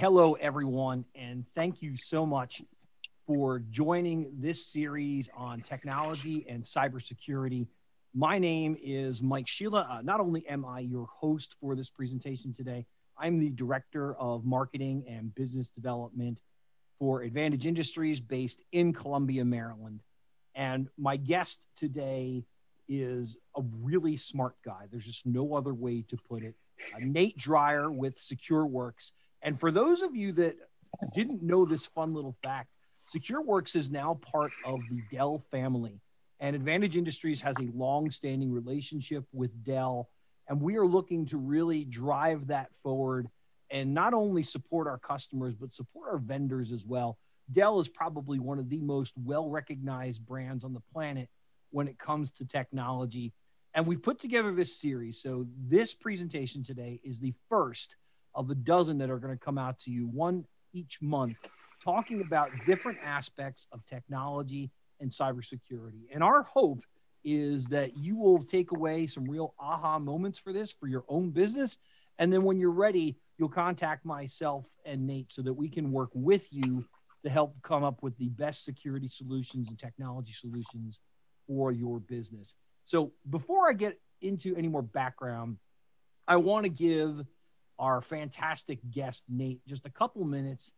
Hello, everyone, and thank you so much for joining this series on technology and cybersecurity. My name is Mike Sheila. Not only am I your host for this presentation today, I'm the Director of Marketing and Business Development for Advantage Industries based in Columbia, Maryland. And my guest today is a really smart guy. There's just no other way to put it. Nate Dreyer with Secureworks. And for those of you that didn't know this fun little fact, Secureworks is now part of the Dell family. And Advantage Industries has a long-standing relationship with Dell. And we are looking to really drive that forward and not only support our customers, but support our vendors as well. Dell is probably one of the most well-recognized brands on the planet when it comes to technology. And we've put together this series. So this presentation today is the first of a dozen that are going to come out to you, one each month, talking about different aspects of technology and cybersecurity. And our hope is that you will take away some real aha moments for this for your own business. And then when you're ready, you'll contact myself and Nate so that we can work with you to help come up with the best security solutions and technology solutions for your business. So before I get into any more background, I want to give our fantastic guest, Nate, just a couple minutes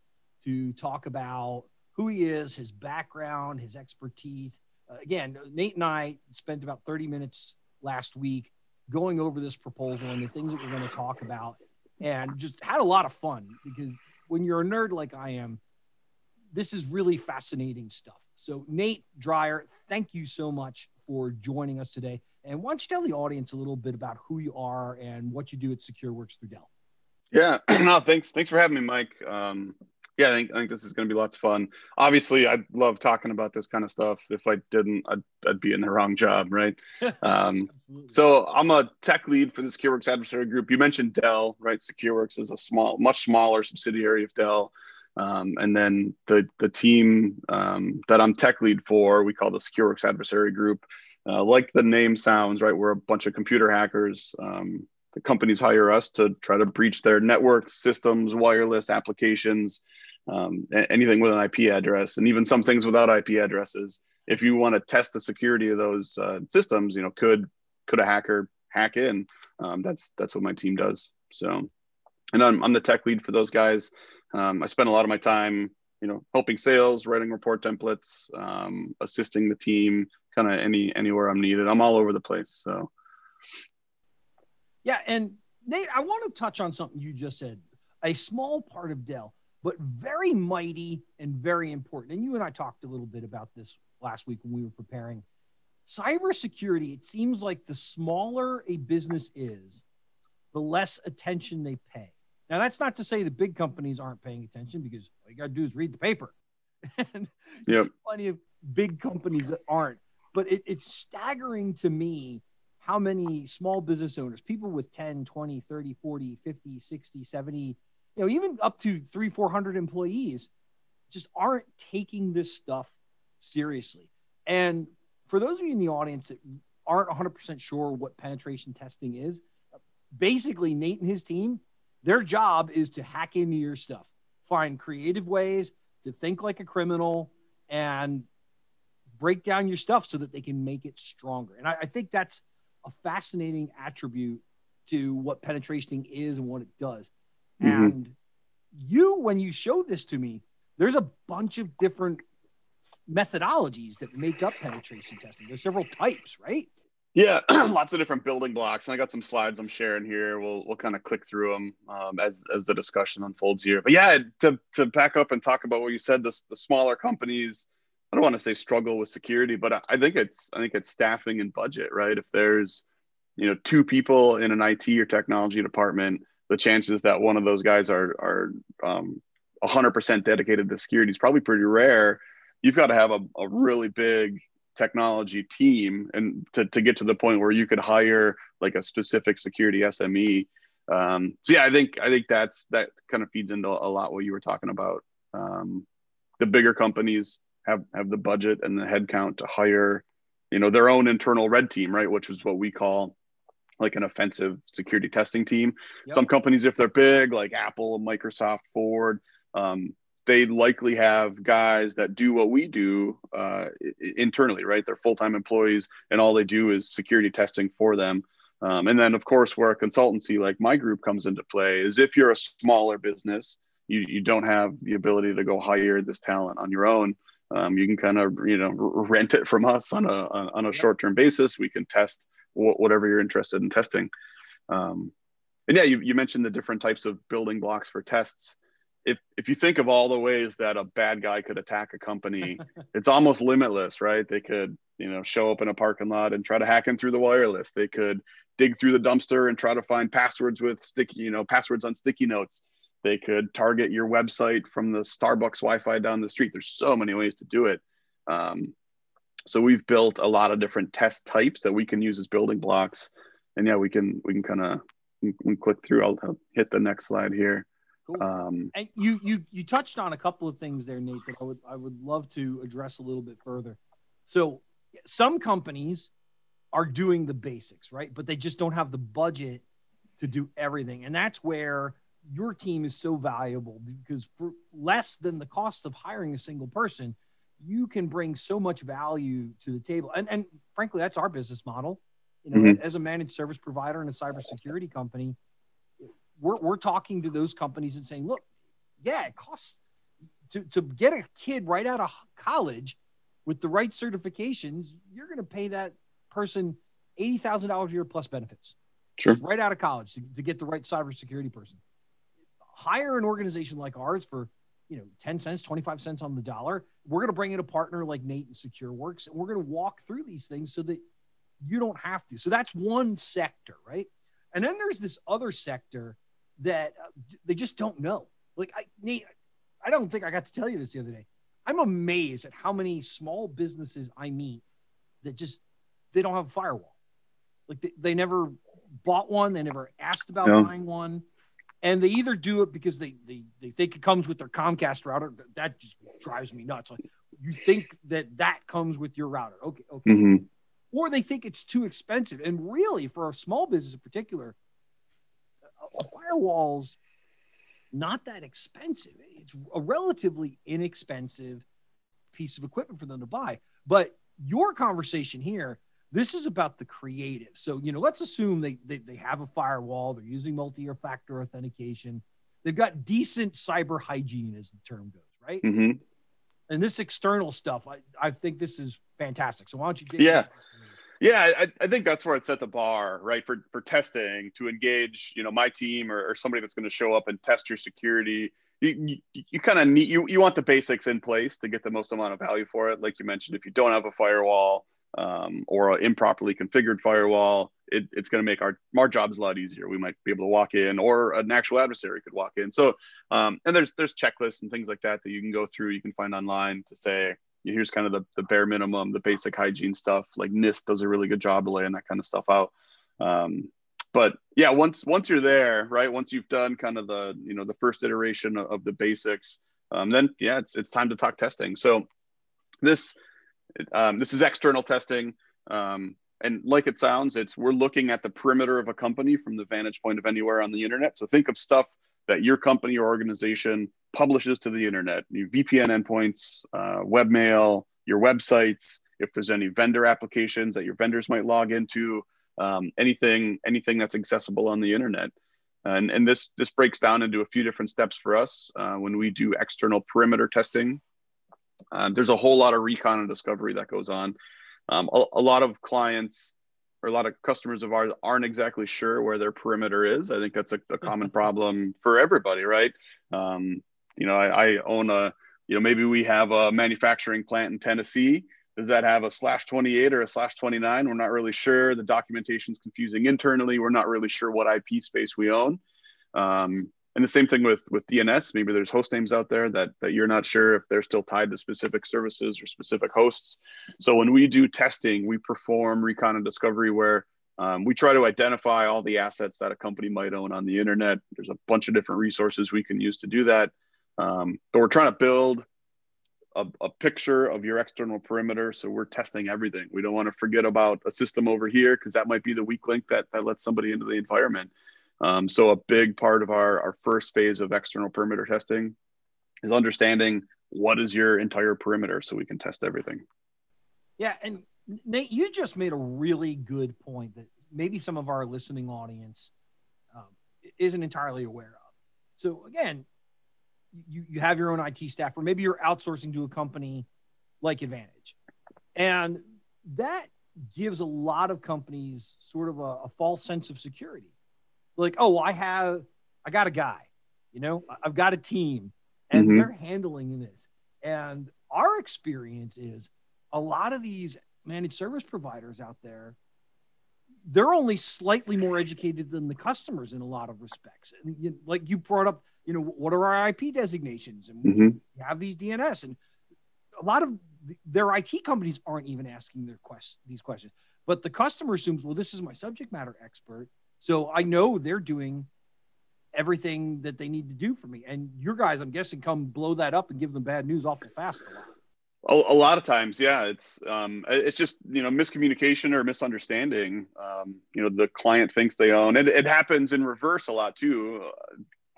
to talk about who he is, his background, his expertise. Again, Nate and I spent about 30 minutes last week going over this proposal and the things that we're going to talk about, and just had a lot of fun because when you're a nerd like I am, this is really fascinating stuff. So Nate Dreyer, thank you so much for joining us today. And why don't you tell the audience a little bit about who you are and what you do at Secureworks through Dell? Yeah, no, thanks for having me, Mike. Yeah, I think this is going to be lots of fun. Obviously, I love talking about this kind of stuff. If I didn't, I'd be in the wrong job, right? So I'm a tech lead for the Secureworks adversary group. You mentioned Dell, right? Secureworks is a much smaller subsidiary of Dell. And then the team that I'm tech lead for, we call the Secureworks adversary group. Like the name sounds, right? We're a bunch of computer hackers. The companies hire us to try to breach their networks, systems, wireless applications, anything with an IP address, and even some things without IP addresses. If you want to test the security of those systems, could a hacker hack in? That's what my team does. So, and I'm the tech lead for those guys. I spend a lot of my time, helping sales, writing report templates, assisting the team, kind of anywhere I'm needed. I'm all over the place. So. Yeah, and Nate, I want to touch on something you just said. A small part of Dell, but very mighty and very important. And you and I talked a little bit about this last week when we were preparing. Cybersecurity, it seems like the smaller a business is, the less attention they pay. Now, that's not to say the big companies aren't paying attention, because all you got to do is read the paper. And there's plenty of big companies that aren't. But it's staggering to me how many small business owners, people with 10, 20, 30, 40, 50, 60, 70, even up to 300-400 employees just aren't taking this stuff seriously. And for those of you in the audience that aren't 100% sure what penetration testing is, basically Nate and his team, their job is to hack into your stuff, find creative ways to think like a criminal and break down your stuff so that they can make it stronger. And I think that's a fascinating attribute to what penetration is and what it does. Mm-hmm. And when you show this to me, there's a bunch of different methodologies that make up penetration testing. There's several types, right? Yeah, lots of different building blocks. And I got some slides I'm sharing here. We'll kind of click through them as the discussion unfolds here. But yeah, to back up and talk about what you said, the smaller companies, I don't want to say struggle with security, but I think it's staffing and budget, right? If there's, two people in an IT or technology department, the chances that one of those guys are 100% dedicated to security is probably pretty rare. You've got to have a really big technology team and to get to the point where you could hire like a specific security SME. So yeah, I think that kind of feeds into a lot what you were talking about. The bigger companies have the budget and the headcount to hire, their own internal red team, right? Which is what we call like an offensive security testing team. Yep. Some companies, if they're big, like Apple, Microsoft, Ford, they likely have guys that do what we do internally, right? They're full-time employees, and all they do is security testing for them. And then, of course, where a consultancy like my group comes into play is if you're a smaller business, you don't have the ability to go hire this talent on your own. You can kind of, rent it from us on a short-term basis. We can test whatever you're interested in testing. And yeah, you mentioned the different types of building blocks for tests. If you think of all the ways that a bad guy could attack a company, it's almost limitless, right? They could, show up in a parking lot and try to hack in through the wireless. They could dig through the dumpster and try to find passwords with passwords on sticky notes. They could target your website from the Starbucks Wi-Fi down the street. There's so many ways to do it. So we've built a lot of different test types that we can use as building blocks. And yeah, we can kind of click through. I'll hit the next slide here. Cool. And you touched on a couple of things there, Nate, that I would love to address a little bit further. So some companies are doing the basics, right? But they just don't have the budget to do everything. And that's where your team is so valuable, because for less than the cost of hiring a single person, you can bring so much value to the table. And frankly, that's our business model. As a managed service provider and a cybersecurity company, we're talking to those companies and saying, look, yeah, it costs to get a kid right out of college with the right certifications. You're going to pay that person $80,000 a year plus benefits. Sure. Right out of college to get the right cybersecurity person. Hire an organization like ours for 10 cents, 25 cents on the dollar. We're going to bring in a partner like Nate and Secureworks, and we're going to walk through these things so that you don't have to. So that's one sector, right? And then there's this other sector that they just don't know. Like, Nate, I don't think I got to tell you this the other day. I'm amazed at how many small businesses I meet that they don't have a firewall. Like they never bought one. They never asked about buying one. And they either do it because they think it comes with their Comcast router. That just drives me nuts. Like, you think that comes with your router. Okay. Mm-hmm. Or they think it's too expensive. And really, for a small business in particular, a firewall's not that expensive. It's a relatively inexpensive piece of equipment for them to buy. But your conversation here, this is about the creative. So, let's assume they have a firewall. They're using multi-year factor authentication. They've got decent cyber hygiene, as the term goes, right? Mm-hmm. And this external stuff, I think this is fantastic. So why don't you dig Yeah, I think that's where it set the bar, right? For testing, to engage, my team or somebody that's going to show up and test your security. You kind of need, you want the basics in place to get the most amount of value for it. Like you mentioned, if you don't have a firewall or an improperly configured firewall, it's going to make our jobs a lot easier. We might be able to walk in, or an actual adversary could walk in. So, and there's checklists and things like that you can go through. You can find online to say, here's kind of the bare minimum, the basic hygiene stuff. Like NIST does a really good job of laying that kind of stuff out. But yeah, once you're there, right? Once you've done kind of the first iteration of the basics, then yeah, it's time to talk testing. So this is external testing. And like it sounds, we're looking at the perimeter of a company from the vantage point of anywhere on the internet. So think of stuff that your company or organization publishes to the internet, your VPN endpoints, webmail, your websites, if there's any vendor applications that your vendors might log into, anything that's accessible on the internet. And this breaks down into a few different steps for us. When we do external perimeter testing, there's a whole lot of recon and discovery that goes on. A lot of clients or a lot of customers of ours aren't exactly sure where their perimeter is. I think that's a common problem for everybody, right? I own maybe we have a manufacturing plant in Tennessee. Does that have a /28 or a /29? We're not really sure. The documentation's confusing internally. We're not really sure what IP space we own. And the same thing with DNS. Maybe there's host names out there that you're not sure if they're still tied to specific services or specific hosts. So when we do testing, we perform recon and discovery where we try to identify all the assets that a company might own on the internet. There's a bunch of different resources we can use to do that. But we're trying to build a picture of your external perimeter. So we're testing everything. We don't want to forget about a system over here because that might be the weak link that lets somebody into the environment. So a big part of our first phase of external perimeter testing is understanding what is your entire perimeter so we can test everything. Yeah, and Nate, you just made a really good point that maybe some of our listening audience isn't entirely aware of. So again, you have your own IT staff, or maybe you're outsourcing to a company like Advantage. And that gives a lot of companies sort of a false sense of security. Like, oh, I got a guy, I've got a team, and they're handling this. And our experience is a lot of these managed service providers out there, they're only slightly more educated than the customers in a lot of respects. And like you brought up, what are our IP designations? And we have these DNS, and a lot of their IT companies aren't even asking these questions. But the customer assumes, well, this is my subject matter expert, so I know they're doing everything that they need to do for me. And your guys, I'm guessing, come blow that up and give them bad news awful fast a lot. A lot of times, yeah, it's just miscommunication or misunderstanding. The client thinks they own, and it happens in reverse a lot too.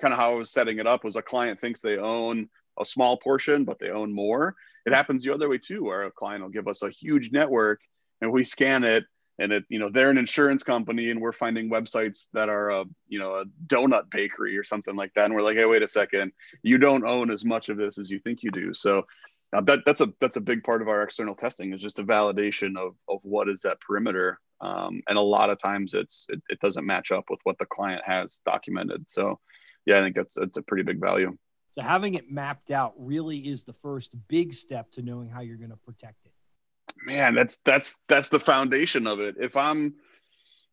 Kind of how I was setting it up was a client thinks they own a small portion, but they own more. It happens the other way too, where a client will give us a huge network, and we scan it, and they're an insurance company, and we're finding websites that are a donut bakery or something like that, and we're like, hey, wait a second, you don't own as much of this as you think you do. So that's a big part of our external testing, is just a validation of what is that perimeter. And a lot of times it doesn't match up with what the client has documented. So yeah, I think that's a pretty big value. So having it mapped out really is the first big step to knowing how you're going to protect it. Man, that's the foundation of it. If I'm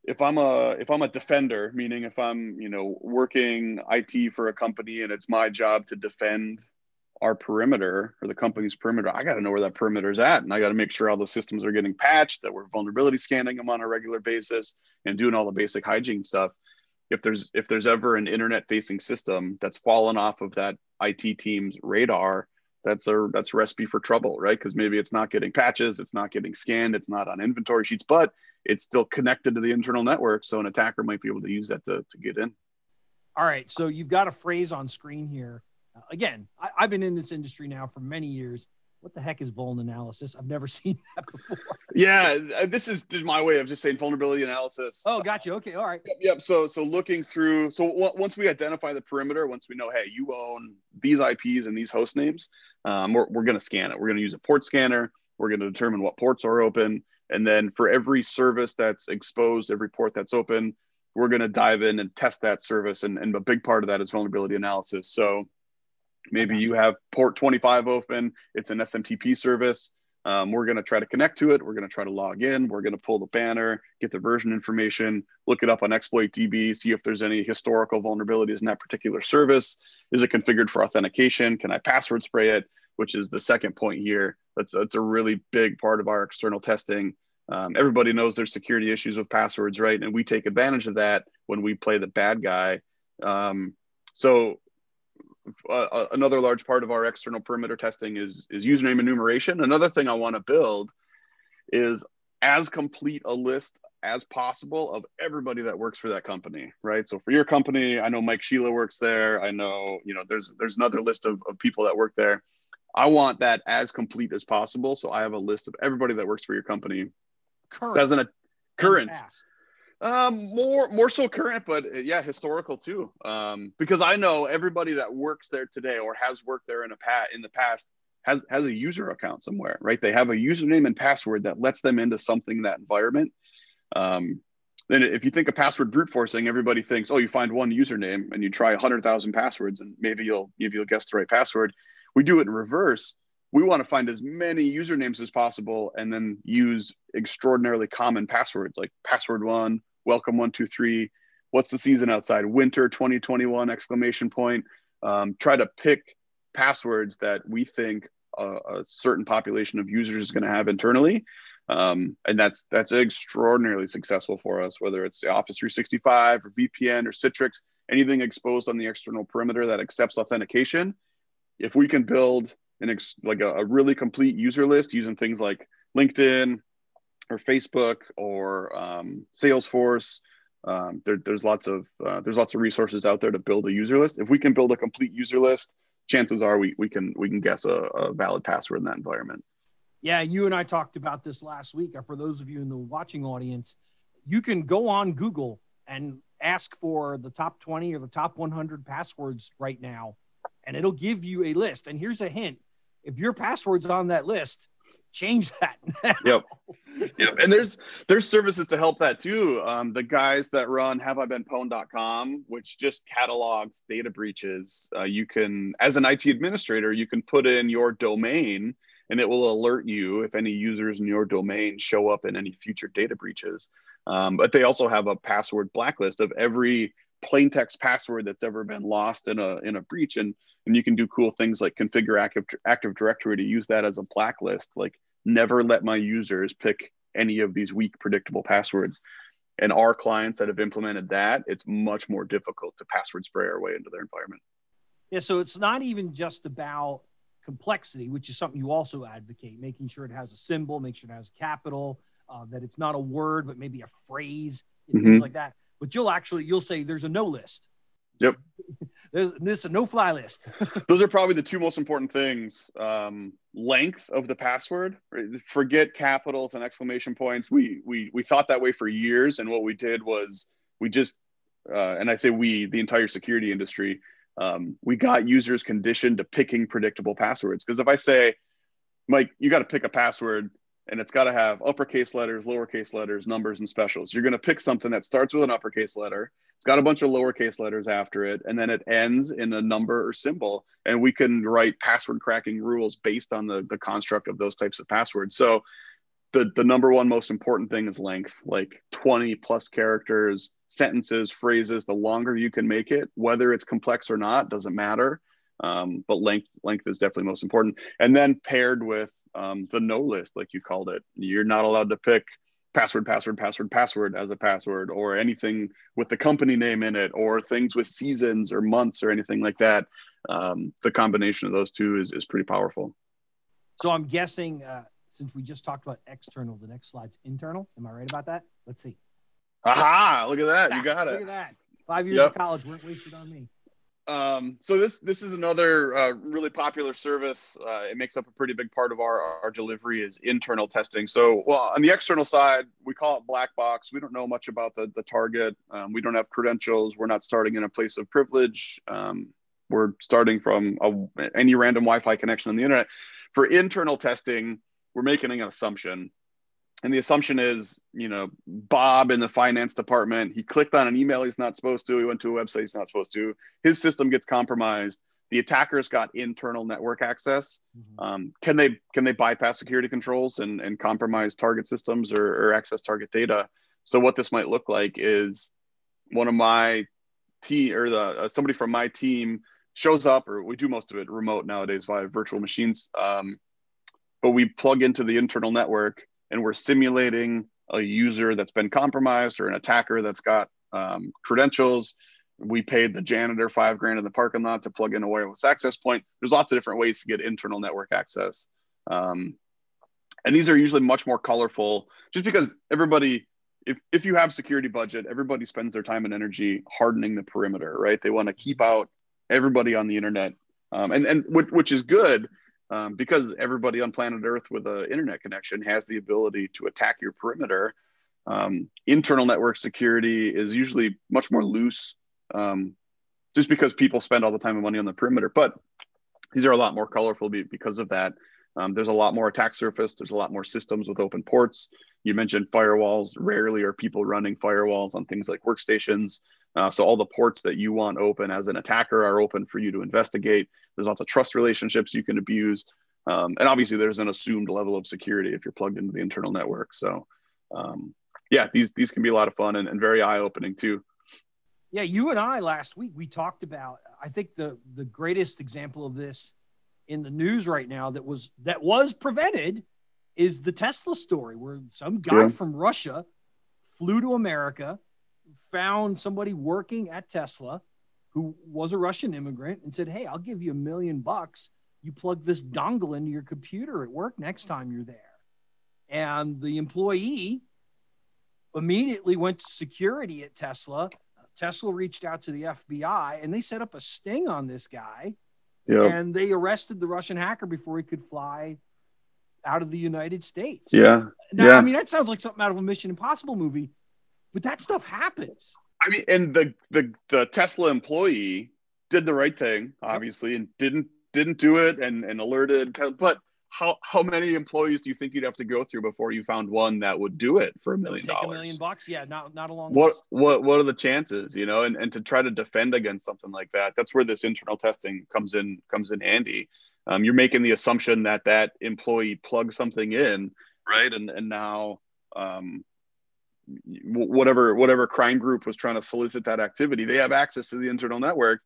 a defender, meaning if I'm working IT for a company and it's my job to defend our perimeter or the company's perimeter, I got to know where that perimeter is at, and I got to make sure all the systems are getting patched, that we're vulnerability scanning them on a regular basis, and doing all the basic hygiene stuff. If there's ever an internet facing system that's fallen off of that IT team's radar, that's a recipe for trouble, right? Because maybe it's not getting patches, it's not getting scanned, it's not on inventory sheets, but it's still connected to the internal network. So an attacker might be able to use that to get in. All right. So you've got a phrase on screen here. Again, I've been in this industry now for many years. What the heck is vuln analysis? I've never seen that before. Yeah, this is my way of just saying vulnerability analysis. Oh, gotcha. Okay, all right. Yep. So looking through. So once we identify the perimeter, once we know, hey, you own these IPs and these host names, we're going to scan it. We're going to use a port scanner. We're going to determine what ports are open, and then for every service that's exposed, every port that's open, we're going to dive in and test that service. And a big part of that is vulnerability analysis. So maybe you have port 25 open, it's an SMTP service. We're going to try to connect to it. We're going to try to log in. We're going to pull the banner, get the version information, look it up on ExploitDB, see if there's any historical vulnerabilities in that particular service. Is it configured for authentication? Can I password spray it? Which is the second point here. That's a really big part of our external testing. Everybody knows there's security issues with passwords, right? And we take advantage of that when we play the bad guy. Another large part of our external perimeter testing is username enumeration. Another thing I want to build is as complete a list as possible of everybody that works for that company, right? So for your company, I know Mike Sheila works there. I know, there's another list of people that work there. I want that as complete as possible. So I have a list of everybody that works for your company. Current. More so current, but yeah, historical too. Because I know everybody that works there today or has worked there in the past has a user account somewhere, right? They have a username and password that lets them into something in that environment. Then if you think of password brute forcing, everybody thinks, oh, you find one username and you try 100,000 passwords and maybe you'll guess the right password. We do it in reverse. We want to find as many usernames as possible and then use extraordinarily common passwords like password 1, welcome 123, what's the season outside, winter 2021 exclamation point. Try to pick passwords that we think a certain population of users is going to have internally. And that's extraordinarily successful for us, whether it's the Office 365 or VPN or Citrix, anything exposed on the external perimeter that accepts authentication. If we can build like a really complete user list using things like LinkedIn or Facebook or Salesforce. There's lots of resources out there to build a user list. If we can build a complete user list, chances are we can guess a valid password in that environment. Yeah, you and I talked about this last week. For those of you in the watching audience, you can go on Google and ask for the top 20 or the top 100 passwords right now, and it'll give you a list. And here's a hint: if your password's on that list, change that. Yep. And there's services to help that too. The guys that run haveibeenpwned.com, which just catalogs data breaches, you can, as an IT administrator, you can put in your domain and it will alert you if any users in your domain show up in any future data breaches. But they also have a password blacklist of every plain text password that's ever been lost in a breach. And you can do cool things like configure Active Directory to use that as a blacklist, like never let my users pick any of these weak predictable passwords. And our clients that have implemented that, it's much more difficult to password spray our way into their environment. Yeah, so it's not even just about complexity, which is something you also advocate, making sure it has a symbol, make sure it has a capital, that it's not a word, but maybe a phrase, and things like that. But you'll say there's a no list. Yep. There's a no-fly list. Those are probably the two most important things. Length of the password. Forget capitals and exclamation points. We thought that way for years, and what we did was we just, and I say we, the entire security industry, we got users conditioned to picking predictable passwords. Because if I say, Mike, you got to pick a password, and it's got to have uppercase letters, lowercase letters, numbers, and specials. You're going to pick something that starts with an uppercase letter. It's got a bunch of lowercase letters after it, and then it ends in a number or symbol. And we can write password cracking rules based on the construct of those types of passwords. So the number one most important thing is length, like 20 plus characters, sentences, phrases. The longer you can make it, whether it's complex or not, doesn't matter. But length is definitely most important. And then paired with the no list, like you called it, you're not allowed to pick password as a password, or anything with the company name in it, or things with seasons or months or anything like that. The combination of those two is pretty powerful. So I'm guessing, since we just talked about external, the next slide's internal. Am I right about that? Let's see. Aha! Look at that. You got it. Look at that. 5 years of college weren't wasted on me. So this is another really popular service. It makes up a pretty big part of our delivery is internal testing. So, well, on the external side, we call it black box. We don't know much about the target. We don't have credentials. We're not starting in a place of privilege. We're starting from any random Wi-Fi connection on the internet. For internal testing, we're making an assumption. And the assumption is, Bob in the finance department, he clicked on an email he's not supposed to. He went to a website he's not supposed to. His system gets compromised. The attackers got internal network access. Can they bypass security controls and compromise target systems or access target data? So what this might look like is one of my team or somebody from my team shows up, or we do most of it remote nowadays via virtual machines. But we plug into the internal network, and we're simulating a user that's been compromised or an attacker that's got credentials. We paid the janitor $5,000 in the parking lot to plug in a wireless access point. There's lots of different ways to get internal network access. And these are usually much more colorful, just because everybody, if you have security budget, everybody spends their time and energy hardening the perimeter, right? They want to keep out everybody on the internet, and which is good. Because everybody on planet Earth with an internet connection has the ability to attack your perimeter. Internal network security is usually much more loose, just because people spend all the time and money on the perimeter. But these are a lot more colorful because of that. There's a lot more attack surface. There's a lot more systems with open ports. You mentioned firewalls. Rarely are people running firewalls on things like workstations. So all the ports that you want open as an attacker are open for you to investigate. There's lots of trust relationships you can abuse. And obviously there's an assumed level of security if you're plugged into the internal network. So these can be a lot of fun and very eye-opening too. Yeah, you and I last week, we talked about, I think the greatest example of this in the news right now that was prevented is the Tesla story, where some guy from Russia flew to America, found somebody working at Tesla who was a Russian immigrant, and said, "Hey, I'll give you $1 million you plug this dongle into your computer at work next time you're there. And the employee immediately went to security at Tesla. Tesla reached out to the FBI, and they set up a sting on this guy. Yep. And they arrested the Russian hacker before he could fly out of the United States. Yeah. Now, yeah. I mean, that sounds like something out of a Mission Impossible movie, but that stuff happens. I mean, and the Tesla employee did the right thing, obviously, and didn't do it and alerted. But how many employees do you think you'd have to go through before you found one that would do it for $1 million? Take $1 million? Yeah, not a long what list. what are the chances, you know? And to try to defend against something like that, that's where this internal testing comes in handy. You're making the assumption that employee plugged something in, right? And now whatever crime group was trying to solicit that activity, they have access to the internal network,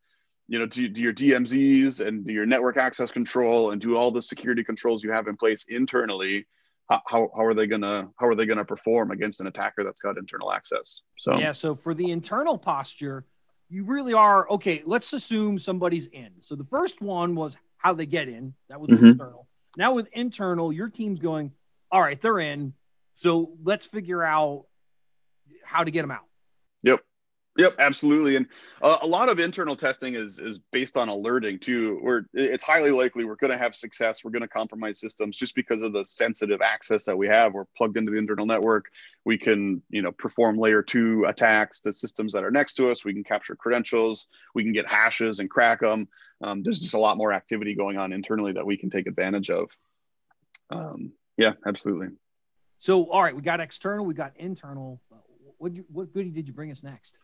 you know, do your DMZs and do your network access control and do all the security controls you have in place internally. How are they gonna perform against an attacker that's got internal access? So yeah, so for the internal posture, you really are okay. Let's assume somebody's in. So the first one was how they get in. That was external. Now with internal, your team's going, all right, they're in. So let's figure out how to get them out. Yep, absolutely. And a lot of internal testing is based on alerting too, where it's highly likely we're going to have success. We're going to compromise systems just because of the sensitive access that we have. We're plugged into the internal network. We can, you know, perform layer 2 attacks to systems that are next to us. We can capture credentials. We can get hashes and crack them. There's just a lot more activity going on internally that we can take advantage of. Yeah, absolutely. So, all right, we got external, we got internal. What goodie did you bring us next?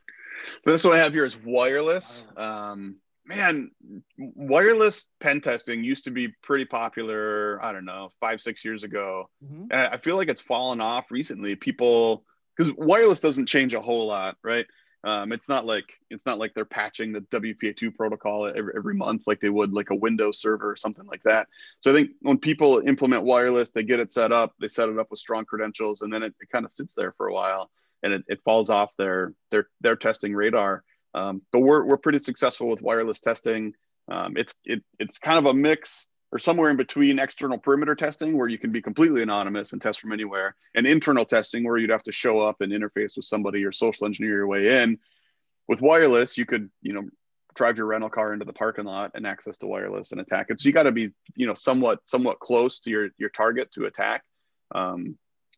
This one I have here is wireless. Man, wireless pen testing used to be pretty popular, I don't know, 5-6 years ago. And I feel like it's fallen off recently. People, because wireless doesn't change a whole lot, right? It's not like they're patching the WPA2 protocol every month like they would like a Windows server or something like that. So I think when people implement wireless, they get it set up, they set it up with strong credentials, and then it kind of sits there for a while. And it falls off their testing radar. But we're pretty successful with wireless testing. It's kind of a mix or somewhere in between external perimeter testing, where you can be completely anonymous and test from anywhere, and internal testing, where you'd have to show up and interface with somebody or social engineer your way in. With wireless, you could, you know, drive your rental car into the parking lot and access the wireless and attack it. So you got to be, you know, somewhat close to your target to attack.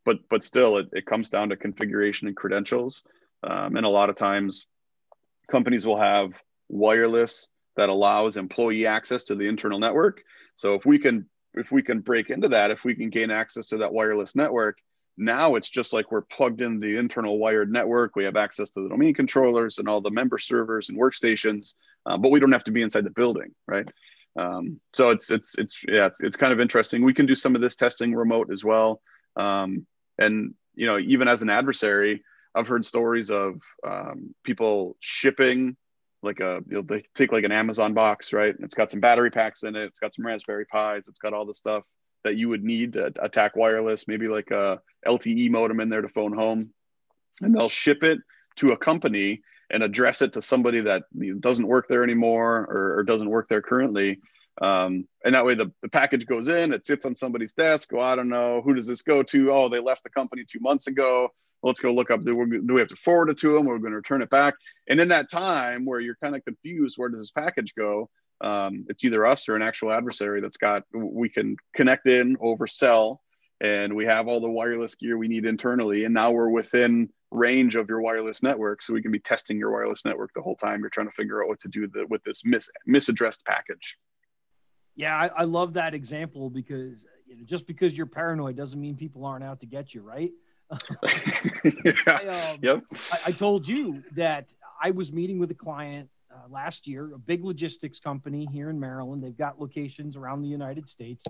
But still, it comes down to configuration and credentials. And a lot of times companies will have wireless that allows employee access to the internal network. So if we can break into that, if we can gain access to that wireless network, now it's just like we're plugged in the internal wired network. We have access to the domain controllers and all the member servers and workstations, but we don't have to be inside the building, right? So it's kind of interesting. We can do some of this testing remote as well. And, you know, even as an adversary, I've heard stories of people shipping like they take like an Amazon box, right? And it's got some battery packs in it. It's got some Raspberry Pis. It's got all the stuff that you would need to attack wireless, maybe like a LTE modem in there to phone home. And they'll ship it to a company and address it to somebody that doesn't work there anymore or doesn't work there currently. And that way the package goes in, it sits on somebody's desk. Well, I don't know, who does this go to? Oh, they left the company 2 months ago. Let's go look up, do we have to forward it to them? We're going to return it back. And in that time where you're kind of confused, where does this package go? It's either us or an actual adversary we can connect in over cell, and we have all the wireless gear we need internally. And now we're within range of your wireless network. So we can be testing your wireless network the whole time you're trying to figure out what to do with this misaddressed package. Yeah, I love that example because, you know, just because you're paranoid doesn't mean people aren't out to get you, right? Yep. I told you that I was meeting with a client last year, a big logistics company here in Maryland. They've got locations around the United States.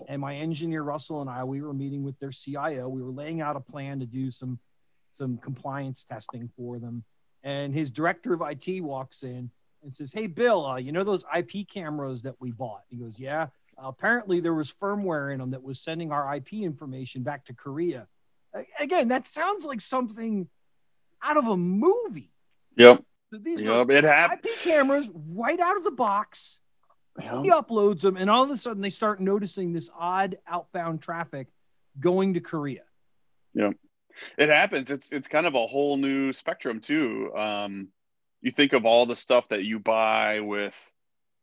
And my engineer, Russell, and we were meeting with their CIO. We were laying out a plan to do some compliance testing for them. And his director of IT walks in and says, "Hey, Bill, you know those IP cameras that we bought?" He goes, "Yeah. Apparently there was firmware in them that was sending our IP information back to Korea." Again, that sounds like something out of a movie. Yep. So these it happened. IP cameras right out of the box Yeah. He uploads them, and all of a sudden they start noticing this odd outbound traffic going to Korea. Yeah. It happens. It's kind of a whole new spectrum too. You think of all the stuff that you buy with,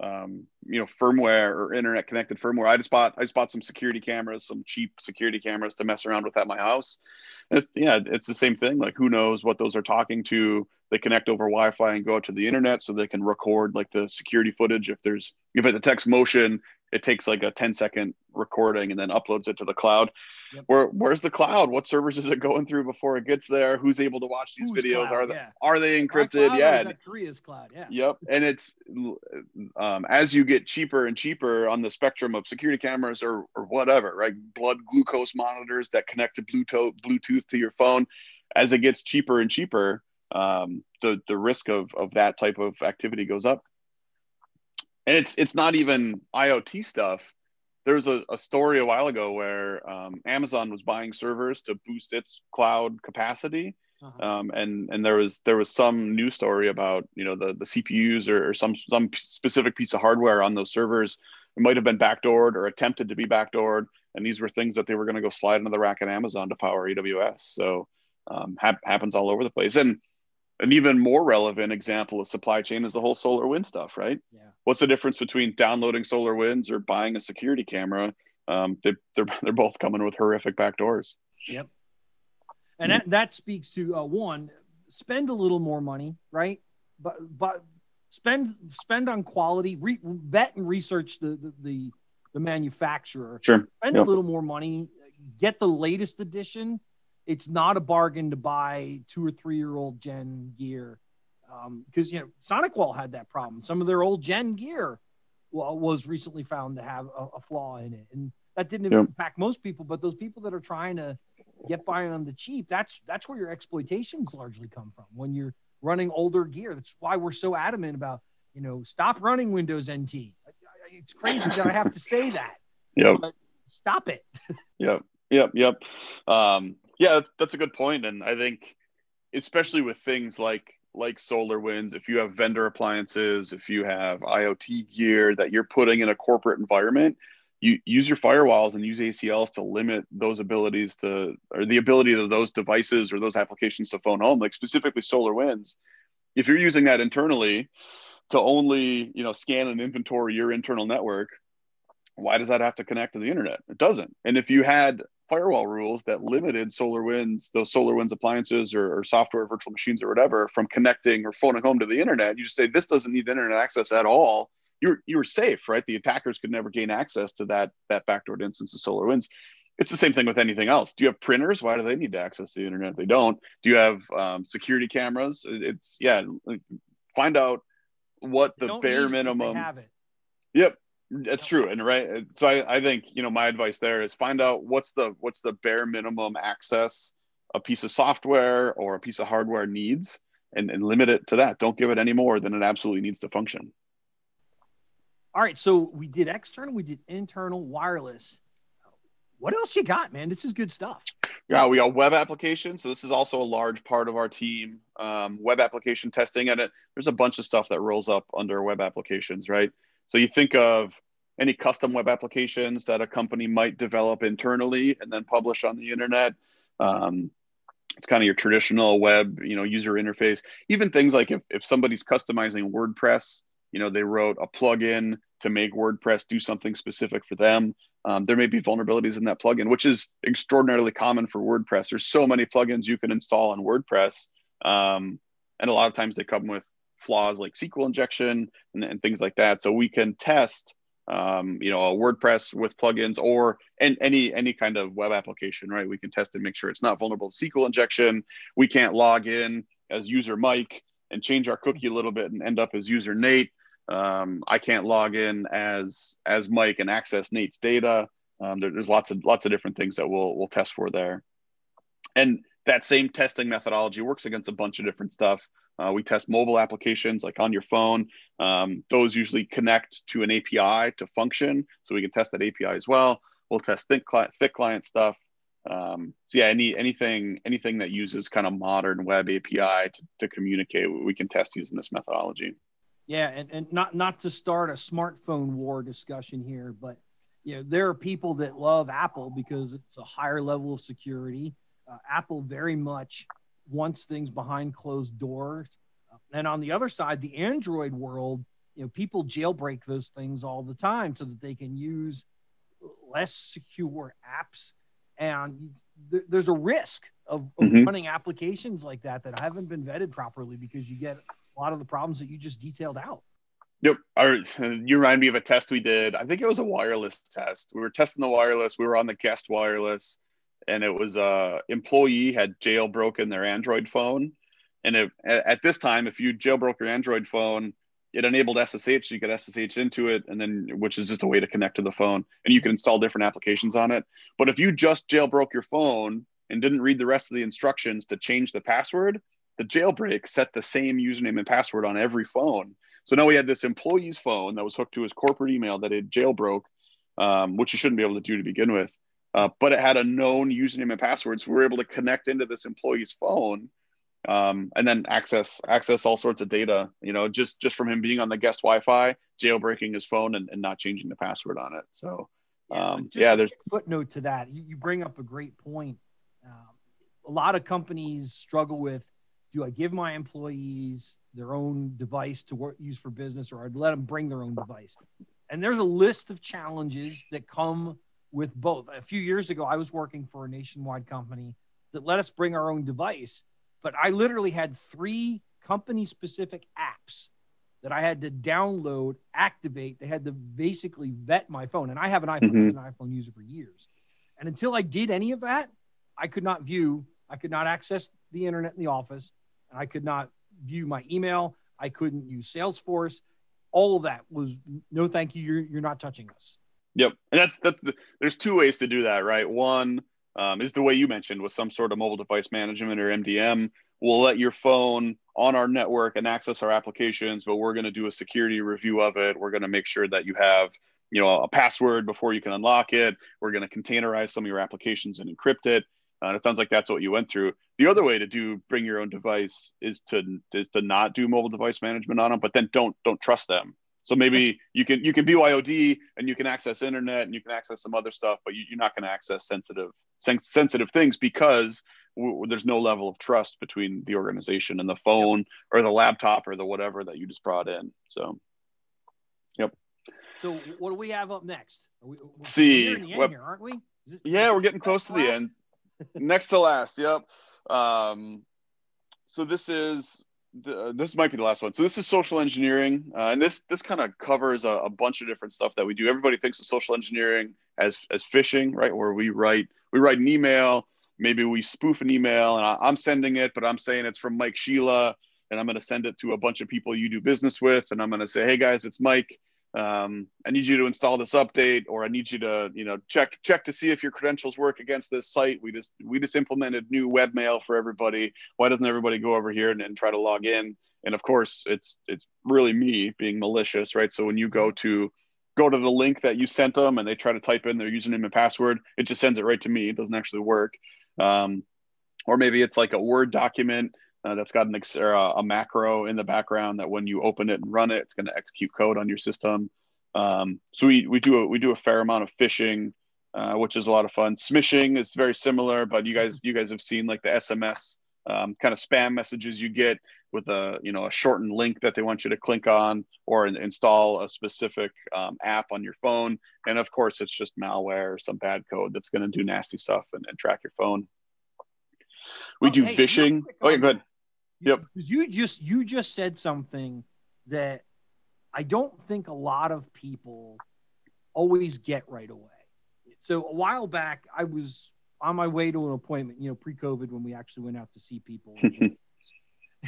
firmware or internet connected firmware. I just bought some security cameras, some cheap security cameras to mess around with at my house. And it's the same thing. Like, who knows what those are talking to? They connect over Wi-Fi and go out to the internet, so they can record like the security footage. If it detects motion, it takes like a 10-second recording and then uploads it to the cloud. Yep. Where's the cloud? What servers is it going through before it gets there? Who's able to watch these videos? Cloud? Are they encrypted? My cloud, yeah. Or is that Korea's cloud? Yeah. Yep. And it's as you get cheaper and cheaper on the spectrum of security cameras or whatever, right? Blood glucose monitors that connect to Bluetooth to your phone. As it gets cheaper and cheaper, the risk of that type of activity goes up. And it's not even IoT stuff. There was a story a while ago where Amazon was buying servers to boost its cloud capacity. And there was some news story about, the CPUs or some specific piece of hardware on those servers. It might have been backdoored or attempted to be backdoored. And these were things that they were going to go slide into the rack at Amazon to power AWS. So happens all over the place. And an even more relevant example of supply chain is the whole SolarWinds stuff, right? Yeah. What's the difference between downloading SolarWinds or buying a security camera? They're both coming with horrific backdoors. Yep. And that speaks to one, spend a little more money, right? But spend on quality, vet and research the manufacturer. Sure. Spend a little more money, get the latest edition. It's not a bargain to buy 2 or 3 year old Gen gear, because SonicWall had that problem. Some of their old Gen gear was recently found to have a flaw in it, and that didn't impact most people. But those people that are trying to get by on the cheap, that's where your exploitations largely come from. When you're running older gear, that's why we're so adamant about stop running Windows NT. It's crazy that I have to say that. Yep. But stop it. Yep. Yeah, that's a good point. And I think, especially with things like SolarWinds, if you have vendor appliances, if you have IoT gear that you're putting in a corporate environment, you use your firewalls and use ACLs to limit those abilities or the ability of those devices or those applications to phone home, like specifically SolarWinds. If you're using that internally to only, scan and inventory your internal network, why does that have to connect to the internet? It doesn't. And if you had firewall rules that limited those SolarWinds appliances or software, virtual machines or whatever, from connecting or phoning home to the internet, you just say, this doesn't need internet access at all. You were safe, right? The attackers could never gain access to that backdoored instance of SolarWinds. It's the same thing with anything else. Do you have printers? Why do they need to access the internet? They don't. Do you have security cameras? Find out what the bare minimum. They have it. Yep. That's true. And right. So I think, my advice there is find out what's the bare minimum access a piece of software or a piece of hardware needs and limit it to that. Don't give it any more than it absolutely needs to function. All right. So we did external, we did internal wireless. What else you got, man? This is good stuff. Yeah, we got web applications. So this is also a large part of our team, web application testing. And there's a bunch of stuff that rolls up under web applications, right? So you think of any custom web applications that a company might develop internally and then publish on the internet. It's kind of your traditional web, user interface. Even things like if somebody's customizing WordPress, they wrote a plugin to make WordPress do something specific for them. There may be vulnerabilities in that plugin, which is extraordinarily common for WordPress. There's so many plugins you can install on WordPress. And a lot of times they come with flaws like SQL injection and things like that. So we can test, a WordPress with plugins or any kind of web application, right? We can test and make sure it's not vulnerable to SQL injection. We can't log in as user Mike and change our cookie a little bit and end up as user Nate. I can't log in as Mike and access Nate's data. There's lots of different things that we'll test for there. And that same testing methodology works against a bunch of different stuff. We test mobile applications like on your phone. Those usually connect to an API to function. So we can test that API as well. We'll test thick client stuff. Anything that uses kind of modern web API to communicate, we can test using this methodology. Yeah, and not to start a smartphone war discussion here, but there are people that love Apple because it's a higher level of security. Apple very much wants things behind closed doors. And on the other side, the Android world, people jailbreak those things all the time so that they can use less secure apps. And there's a risk of running applications like that haven't been vetted properly because you get a lot of the problems that you just detailed out. Yep. You remind me of a test we did. I think it was a wireless test. We were testing the wireless. We were on the guest wireless, and it was employee had jailbroken their Android phone. And at this time, if you jailbroke your Android phone, it enabled SSH. You could SSH into it, and then which is just a way to connect to the phone, and you can install different applications on it. But if you just jailbroke your phone and didn't read the rest of the instructions to change the password, the jailbreak set the same username and password on every phone. So now we had this employee's phone that was hooked to his corporate email that it jailbroke, which you shouldn't be able to do to begin with. But it had a known username and password. So we were able to connect into this employee's phone and then access all sorts of data, just from him being on the guest Wi-Fi, jailbreaking his phone and not changing the password on it. So there's a footnote to that. You bring up a great point. A lot of companies struggle with, do I give my employees their own device to use for business, or I'd let them bring their own device? And there's a list of challenges that come with both. A few years ago, I was working for a nationwide company that let us bring our own device, but I literally had 3 company-specific apps that I had to download, activate. They had to basically vet my phone. And I have an iPhone. I've been an iPhone user for years. And until I did any of that, I could not access the internet in the office. And I could not view my email. I couldn't use Salesforce. All of that was no, thank you. You're not touching us. Yep. And there's 2 ways to do that, right? One is the way you mentioned with some sort of mobile device management or MDM. We'll let your phone on our network and access our applications, but we're going to do a security review of it. We're going to make sure that you have, a password before you can unlock it. We're going to containerize some of your applications and encrypt it. And it sounds like that's what you went through. The other way to bring your own device is to not do mobile device management on them, but then don't trust them. So maybe you can BYOD and you can access internet and you can access some other stuff, but you're not going to access sensitive things because there's no level of trust between the organization and the phone or the laptop or the whatever that you just brought in. So, yep. So what do we have up next? We're near the end here, aren't we? We're getting close to the end. Next to last. Yep. So this might be the last one. So this is social engineering. And this kind of covers a bunch of different stuff that we do. Everybody thinks of social engineering as phishing, right? Where we write an email, maybe we spoof an email and I'm sending it, but I'm saying it's from Mike Sheila and I'm going to send it to a bunch of people you do business with. And I'm going to say, hey guys, it's Mike. I need you to install this update, or I need you to, check to see if your credentials work against this site. We just implemented new webmail for everybody. Why doesn't everybody go over here and try to log in? And of course, it's really me being malicious, right? So when you go to the link that you sent them and they try to type in their username and password, it just sends it right to me. It doesn't actually work. Or maybe it's like a Word document that's got a macro in the background that when you open it and run it, it's going to execute code on your system. So we do a fair amount of phishing, which is a lot of fun. Smishing is very similar, but you guys have seen like the SMS kind of spam messages you get with a shortened link that they want you to click on or install a specific app on your phone. And of course, it's just malware or some bad code that's going to do nasty stuff and track your phone. We do phishing. Oh, yeah, go ahead. Yep. You just said something that I don't think a lot of people always get right away. So a while back, I was on my way to an appointment, pre-COVID when we actually went out to see people.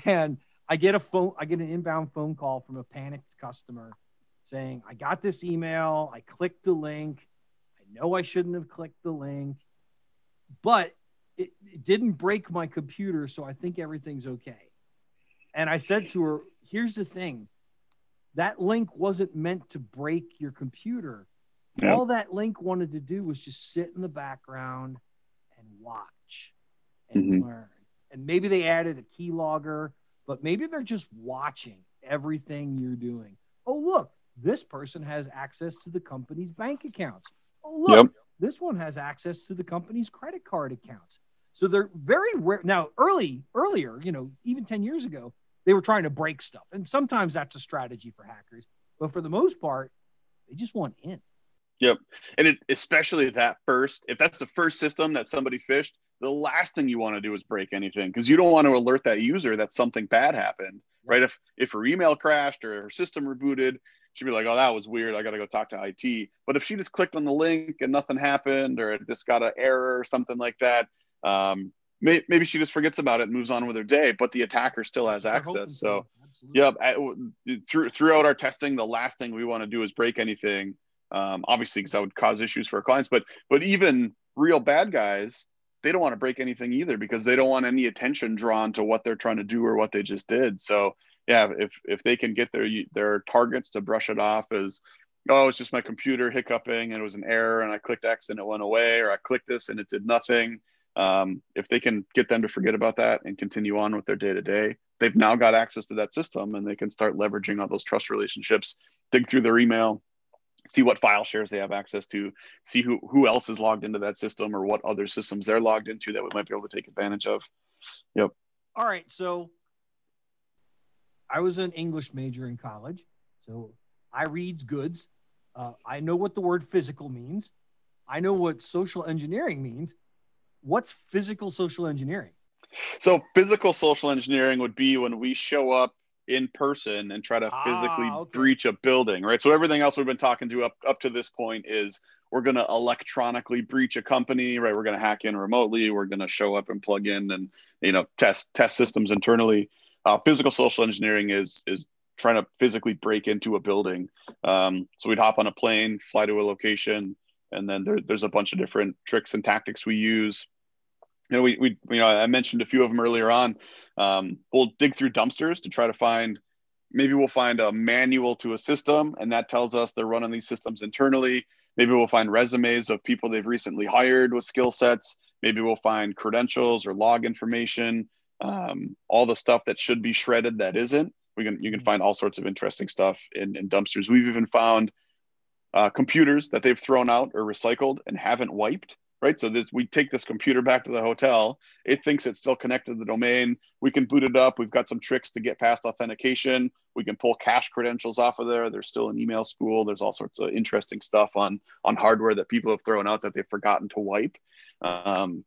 And I get an inbound phone call from a panicked customer saying, I got this email. I clicked the link. I know I shouldn't have clicked the link, but it didn't break my computer, so I think everything's okay. And I said to her, here's the thing. That link wasn't meant to break your computer. Yep. All that link wanted to do was just sit in the background and watch and learn. And maybe they added a keylogger, but maybe they're just watching. everything you're doing. Oh, look, this person has access to the company's bank accounts. Oh, look, this one has access to the company's credit card accounts. So they're very rare. Now, earlier, even 10 years ago, they were trying to break stuff. And sometimes that's a strategy for hackers. But for the most part, they just want in. Yep. And especially if that's the first system that somebody phished, the last thing you want to do is break anything, because you don't want to alert that user that something bad happened, right? If her email crashed or her system rebooted, she'd be like, oh, that was weird, I got to go talk to IT. But if she just clicked on the link and nothing happened, or it just got an error or something like that, maybe she just forgets about it and moves on with her day, but the attacker still has access. So throughout our testing, the last thing we want to do is break anything, obviously, because that would cause issues for our clients. But even real bad guys, they don't want to break anything either, because they don't want any attention drawn to what they're trying to do or what they just did. So yeah, if they can get their targets to brush it off as, oh, it's just my computer hiccuping and it was an error and I clicked X and it went away, or I clicked this and it did nothing. If they can get them to forget about that and continue on with their day-to-day, they've now got access to that system, and they can start leveraging all those trust relationships, dig through their email, see what file shares they have access to, see who else is logged into that system, or what other systems they're logged into that we might be able to take advantage of. Yep. All right. So I was an English major in college, so I reads goods. I know what the word physical means. I know what social engineering means. What's physical social engineering? So physical social engineering would be when we show up in person and try to physically breach a building, right? So everything else we've been talking to up to this point is we're going to electronically breach a company, right? We're going to hack in remotely. We're going to show up and plug in and, test systems internally. Physical social engineering is trying to physically break into a building. So we'd hop on a plane, fly to a location, and then there's a bunch of different tricks and tactics we use. I mentioned a few of them earlier on. We'll dig through dumpsters to try to find, maybe we'll find a manual to a system, and that tells us they're running these systems internally. Maybe we'll find resumes of people they've recently hired with skill sets. Maybe we'll find credentials or log information, all the stuff that should be shredded that isn't. You can find all sorts of interesting stuff in dumpsters. We've even found computers that they've thrown out or recycled and haven't wiped. Right. So we take this computer back to the hotel. It thinks it's still connected to the domain. We can boot it up. We've got some tricks to get past authentication. We can pull cache credentials off of there. There's still an email spool. There's all sorts of interesting stuff on hardware that people have thrown out that they've forgotten to wipe. So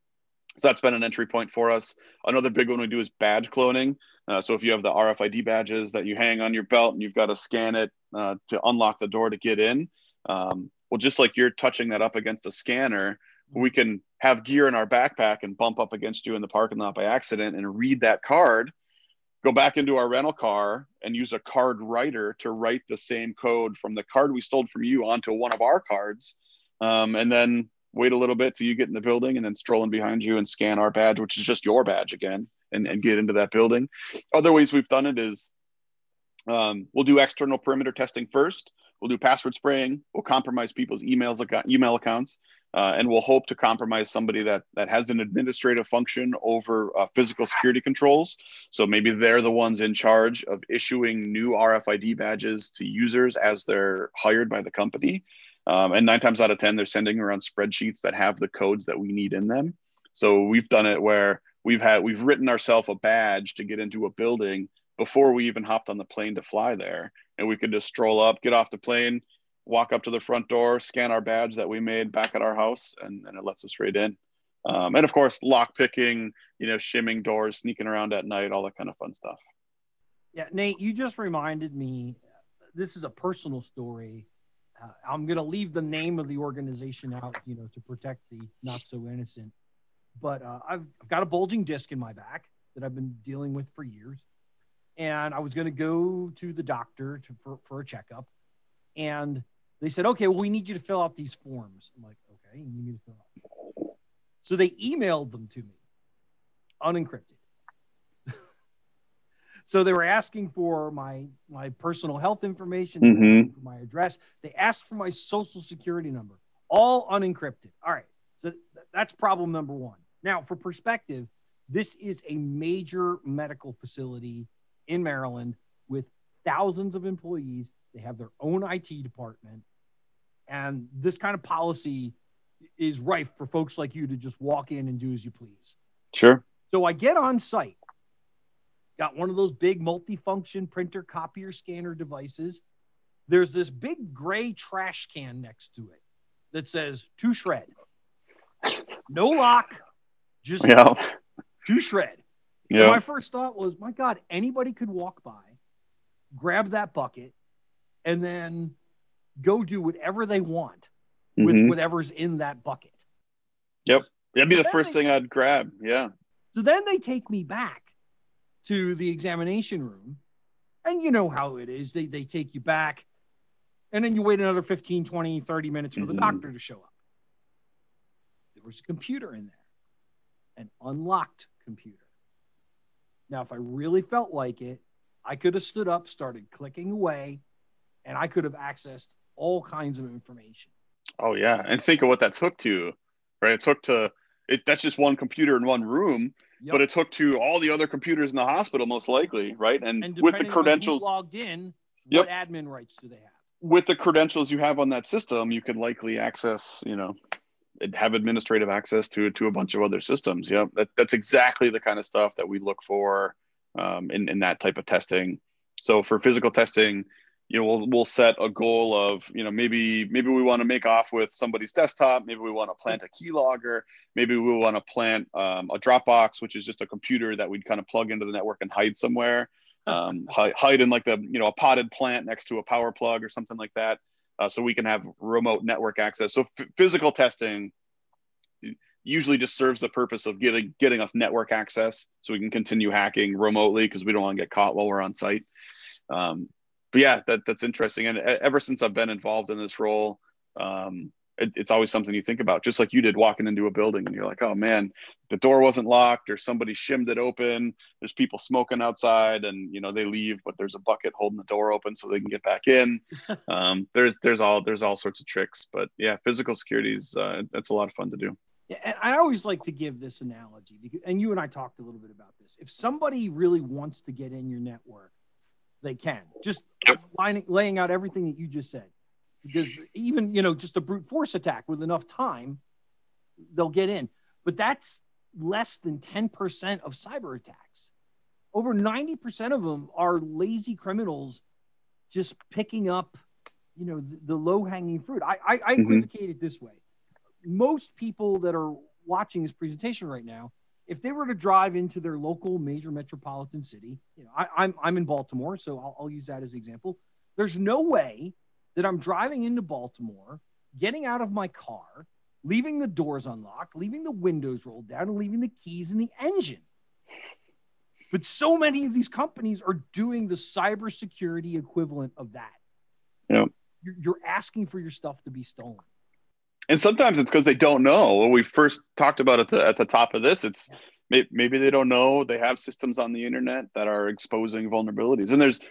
that's been an entry point for us. Another big one we do is badge cloning. So if you have the RFID badges that you hang on your belt and you've got to scan it to unlock the door to get in, well, just like you're touching that up against a scanner, we can have gear in our backpack and bump up against you in the parking lot by accident and read that card, go back into our rental car and use a card writer to write the same code from the card we stole from you onto one of our cards, and then wait a little bit till you get in the building and then stroll in behind you and scan our badge, which is just your badge again, and get into that building. Other ways we've done it is we'll do external perimeter testing first. We'll do password spraying. We'll compromise people's email accounts. And we'll hope to compromise somebody that has an administrative function over physical security controls. So maybe they're the ones in charge of issuing new RFID badges to users as they're hired by the company. And 9 times out of 10, they're sending around spreadsheets that have the codes that we need in them. So we've done it where we've written ourselves a badge to get into a building before we even hopped on the plane to fly there. And we could just stroll up, get off the plane, walk up to the front door, scan our badge that we made back at our house, and it lets us right in. And of course, lock picking, shimming doors, sneaking around at night, all that kind of fun stuff. Yeah, Nate, you just reminded me, this is a personal story. I'm going to leave the name of the organization out, to protect the not so innocent. But I've got a bulging disc in my back that I've been dealing with for years. And I was going to go to the doctor for a checkup. And they said, okay, well, we need you to fill out these forms. I'm like, okay, you need me to fill out. So they emailed them to me, unencrypted. So they were asking for my personal health information, asking for my address. They asked for my social security number, all unencrypted. All right, so that's problem number one. Now, for perspective, this is a major medical facility in Maryland with thousands of employees. They have their own IT department. And this kind of policy is rife for folks like you to just walk in and do as you please. Sure. So I get on site, got one of those big multifunction printer, copier, scanner devices. There's this big gray trash can next to it that says to shred. No lock, just to shred. Yeah. And my first thought was, my God, anybody could walk by, grab that bucket, and then go do whatever they want with whatever's in that bucket. Yep. That'd be the first thing I'd grab. Yeah. So then they take me back to the examination room, and you know how it is. They take you back, and then you wait another 15, 20, 30 minutes for the doctor to show up. There was a computer in there, an unlocked computer. Now, if I really felt like it, I could have stood up, started clicking away, and I could have accessed all kinds of information. Oh, yeah. And think of what that's hooked to, right? It's hooked to it. That's just one computer in one room, but it's hooked to all the other computers in the hospital, most likely, right? And with the credentials logged in, what admin rights do they have? With the credentials you have on that system, you could likely access, have administrative access to a bunch of other systems. Yep. That's exactly the kind of stuff that we look for in that type of testing. So for physical testing, we'll set a goal of, maybe we want to make off with somebody's desktop. Maybe we want to plant a keylogger. Maybe we want to plant a Dropbox, which is just a computer that we'd kind of plug into the network and hide somewhere. Hide in like a potted plant next to a power plug or something like that. So we can have remote network access. So physical testing usually just serves the purpose of getting us network access so we can continue hacking remotely because we don't want to get caught while we're on site. But yeah, that's interesting. And ever since I've been involved in this role, it's always something you think about, just like you did walking into a building and you're like, oh man, the door wasn't locked or somebody shimmed it open. There's people smoking outside and, they leave, but there's a bucket holding the door open so they can get back in. There's all sorts of tricks, but yeah, physical security is, that's a lot of fun to do. Yeah, and I always like to give this analogy and you and I talked a little bit about this. If somebody really wants to get in your network, they can just laying out everything that you just said. Because even, just a brute force attack with enough time, they'll get in. But that's less than 10% of cyber attacks. Over 90% of them are lazy criminals just picking up, the low-hanging fruit. I equivocate it this way. Most people that are watching this presentation right now, if they were to drive into their local major metropolitan city, I'm in Baltimore, so I'll use that as an example. There's no way that I'm driving into Baltimore, getting out of my car, leaving the doors unlocked, leaving the windows rolled down, and leaving the keys in the engine. But so many of these companies are doing the cybersecurity equivalent of that. Yeah. You're asking for your stuff to be stolen. And sometimes it's because they don't know. When we first talked about it at the top of this, it's maybe they don't know they have systems on the internet that are exposing vulnerabilities. And there's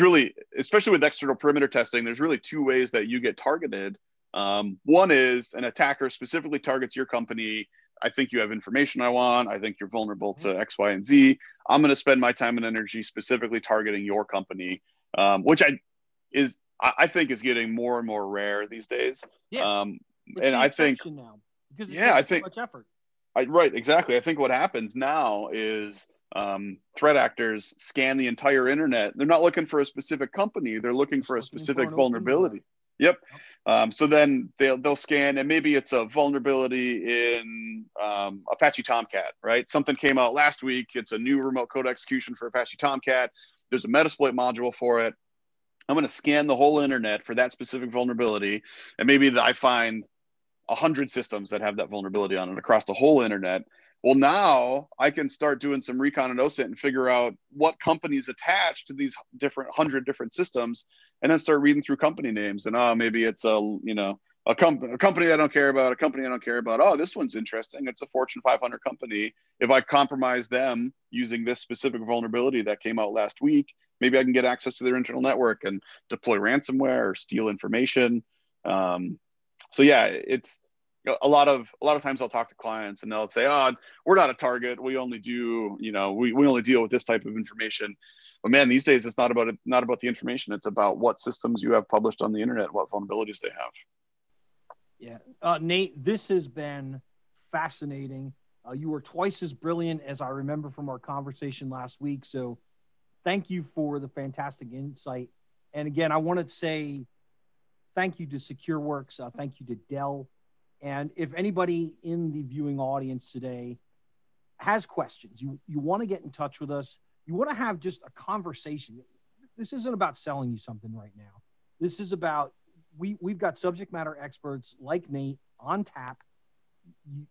really, especially with external perimeter testing, there's really two ways that you get targeted. One is an attacker specifically targets your company. I think you have information I want. I think you're vulnerable to X, Y, and Z. I'm going to spend my time and energy specifically targeting your company, which I think is getting more and more rare these days. Yeah. And I think now because it takes too much effort. Right, exactly. I think what happens now is threat actors scan the entire internet. They're not looking for a specific company. They're looking for a specific vulnerability. Yep. So then they'll scan, and maybe it's a vulnerability in Apache Tomcat, right? Something came out last week. It's a new remote code execution for Apache Tomcat. There's a Metasploit module for it. I'm going to scan the whole internet for that specific vulnerability, and maybe I find 100 systems that have that vulnerability on it across the whole internet. Well, now I can start doing some recon and OSINT and figure out what companies attached to these 100 different systems, and then start reading through company names. And maybe it's a company I don't care about, a company I don't care about. Oh, this one's interesting. It's a Fortune 500 company. If I compromise them using this specific vulnerability that came out last week, maybe I can get access to their internal network and deploy ransomware or steal information. So yeah, it's a lot of times I'll talk to clients and they'll say, "Oh, we're not a target. We only do, we only deal with this type of information." But man, these days it's not about it, not about the information. It's about what systems you have published on the internet, what vulnerabilities they have. Yeah, Nate, this has been fascinating. You were twice as brilliant as I remember from our conversation last week. So thank you for the fantastic insight. And again, I want to say thank you to Secureworks. Thank you to Dell. And if anybody in the viewing audience today has questions, you want to get in touch with us, you want to have just a conversation. This isn't about selling you something right now. This is about, we've got subject matter experts like Nate on tap.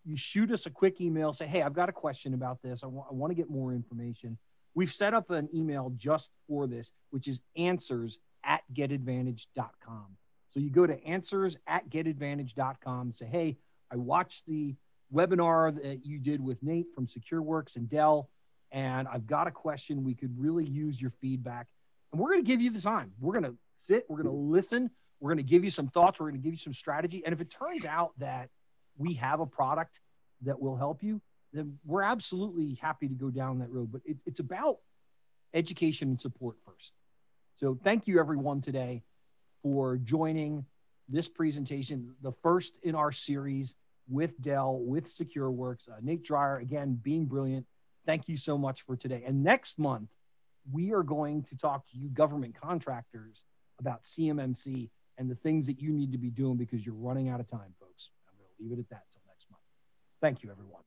You shoot us a quick email, say, hey, I've got a question about this. I want to get more information. We've set up an email just for this, which is answers@getadvantage.com. So you go to answers@getadvantage.com and say, hey, I watched the webinar that you did with Nate from Secureworks and Dell, and I've got a question. We could really use your feedback. And we're going to give you the time. We're going to sit, we're going to listen, we're going to give you some thoughts, we're going to give you some strategy. And if it turns out that we have a product that will help you, then we're absolutely happy to go down that road. But it's about education and support first. So thank you, everyone, today for joining this presentation, the first in our series with Dell, with Secureworks. Nate Dreyer, again, being brilliant. Thank you so much for today. And next month, we are going to talk to you government contractors about CMMC and the things that you need to be doing because you're running out of time, folks. I'm going to leave it at that till next month. Thank you, everyone.